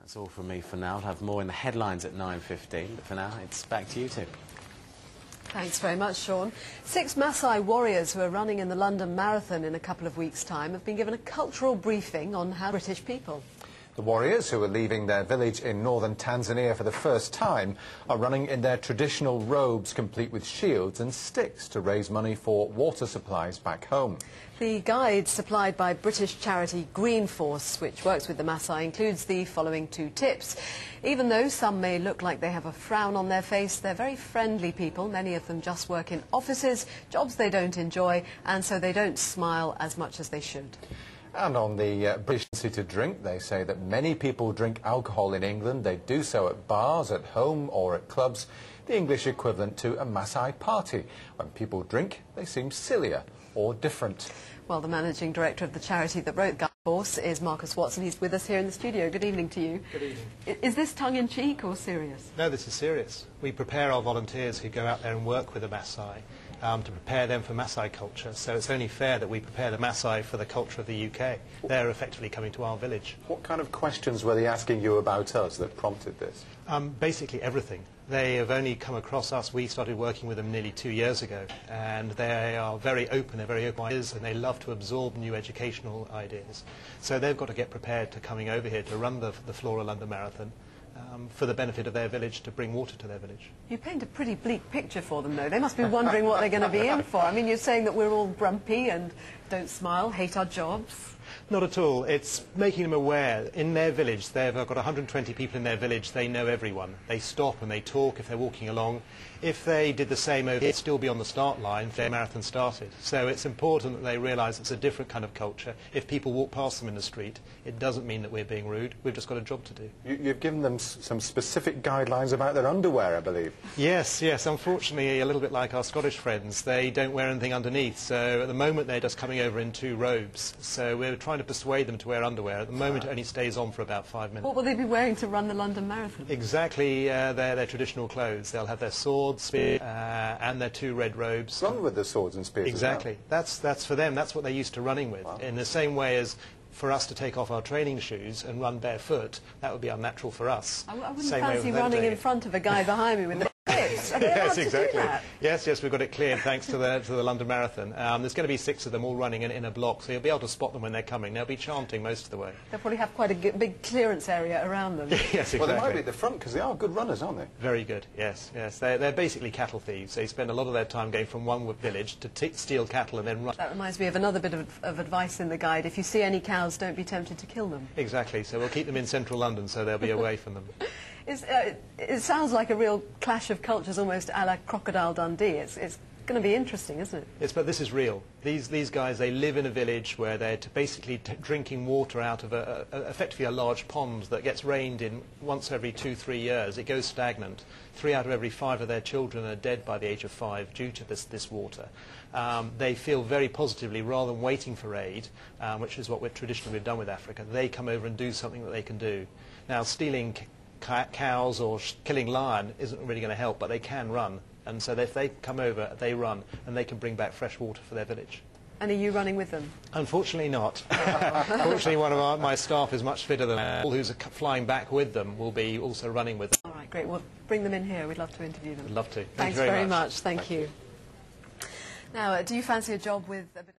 That's all from me for now. I'll have more in the headlines at 9:15, but for now, it's back to you two. Thanks very much, Sean. 6 Maasai warriors who are running in the London Marathon in a couple of weeks' time have been given a cultural briefing on how British people. The warriors, who are leaving their village in northern Tanzania for the first time, are running in their traditional robes, complete with shields and sticks, to raise money for water supplies back home. The guide supplied by British charity Greenforce, which works with the Maasai, includes the following 2 tips. Even though some may look like they have a frown on their face, they're very friendly people. Many of them just work in offices, jobs they don't enjoy, and so they don't smile as much as they should. And on the British to drink, they say that many people drink alcohol in England. They do so at bars, at home or at clubs, the English equivalent to a Maasai party. When people drink, they seem sillier or different. Well, the managing director of the charity that wrote Greenforce is Marcus Watson. He's with us here in the studio. Good evening to you. Good evening. Is this tongue-in-cheek or serious? No, this is serious. We prepare our volunteers who go out there and work with the Maasai to prepare them for Maasai culture. So it's only fair that we prepare the Maasai for the culture of the UK. They're effectively coming to our village. What kind of questions were they asking you about us that prompted this? Basically everything. They have only come across us. We started working with them nearly 2 years ago, and they are very open, they're very open ideas, and they love to absorb new educational ideas. So they've got to get prepared to coming over here to run the Flora London Marathon for the benefit of their village, to bring water to their village. You paint a pretty bleak picture for them, though. They must be wondering what they're going to be in for. I mean, you're saying that we're all grumpy and don't smile, hate our jobs. Not at all. It's making them aware. In their village, they've got 120 people in their village. They know everyone. They stop and they talk if they're walking along. If they did the same over here, they'd still be on the start line if their marathon started. So it's important that they realise it's a different kind of culture. If people walk past them in the street, it doesn't mean that we're being rude. We've just got a job to do. You've given them some specific guidelines about their underwear, I believe. Yes, yes. Unfortunately, a little bit like our Scottish friends, they don't wear anything underneath. So at the moment, they're just coming over in 2 robes. So we're trying to persuade them to wear underwear. At the moment, it only stays on for about 5 minutes. What will they be wearing to run the London Marathon? Exactly their traditional clothes. They'll have their swords, spear, and their 2 red robes. Run with the swords and spears. Exactly. That's for them. That's what they're used to running with. Wow. In the same way as for us to take off our training shoes and run barefoot, that would be unnatural for us. I wouldn't fancy running in front of a guy behind me with the clips. Yes, exactly. Yes, yes, we've got it cleared thanks to the London Marathon. There's going to be 6 of them all running in a block, so you'll be able to spot them when they're coming. They'll be chanting most of the way. They'll probably have quite a big clearance area around them. Yes, exactly. Well, they might be at the front because they are good runners, aren't they? Very good, yes, yes. They're basically cattle thieves. They spend a lot of their time going from one village to steal cattle and then run. That reminds me of another bit of advice in the guide. If you see any cows, don't be tempted to kill them. Exactly, so we'll keep them in central London so they'll be away from them. It sounds like a real clash of cultures, almost a la Crocodile Dundee. It's going to be interesting, isn't it? Yes, but this is real. These guys, they live in a village where they're basically drinking water out of effectively a large pond that gets rained in once every 2-3 years. It goes stagnant. 3 out of every 5 of their children are dead by the age of 5 due to this water. They feel very positively, rather than waiting for aid, which is what traditionally we've done with Africa. They come over and do something that they can do. Now, stealing cows or killing lion isn't really going to help, but they can run. And so if they come over, they run, and they can bring back fresh water for their village. And are you running with them? Unfortunately not. Fortunately, one of my staff is much fitter than all who's flying back with them will be also running with them. All right, great. Well, bring them in here. We'd love to interview them. I'd love to. Thanks very much. Thank you. Now, do you fancy a job with a bit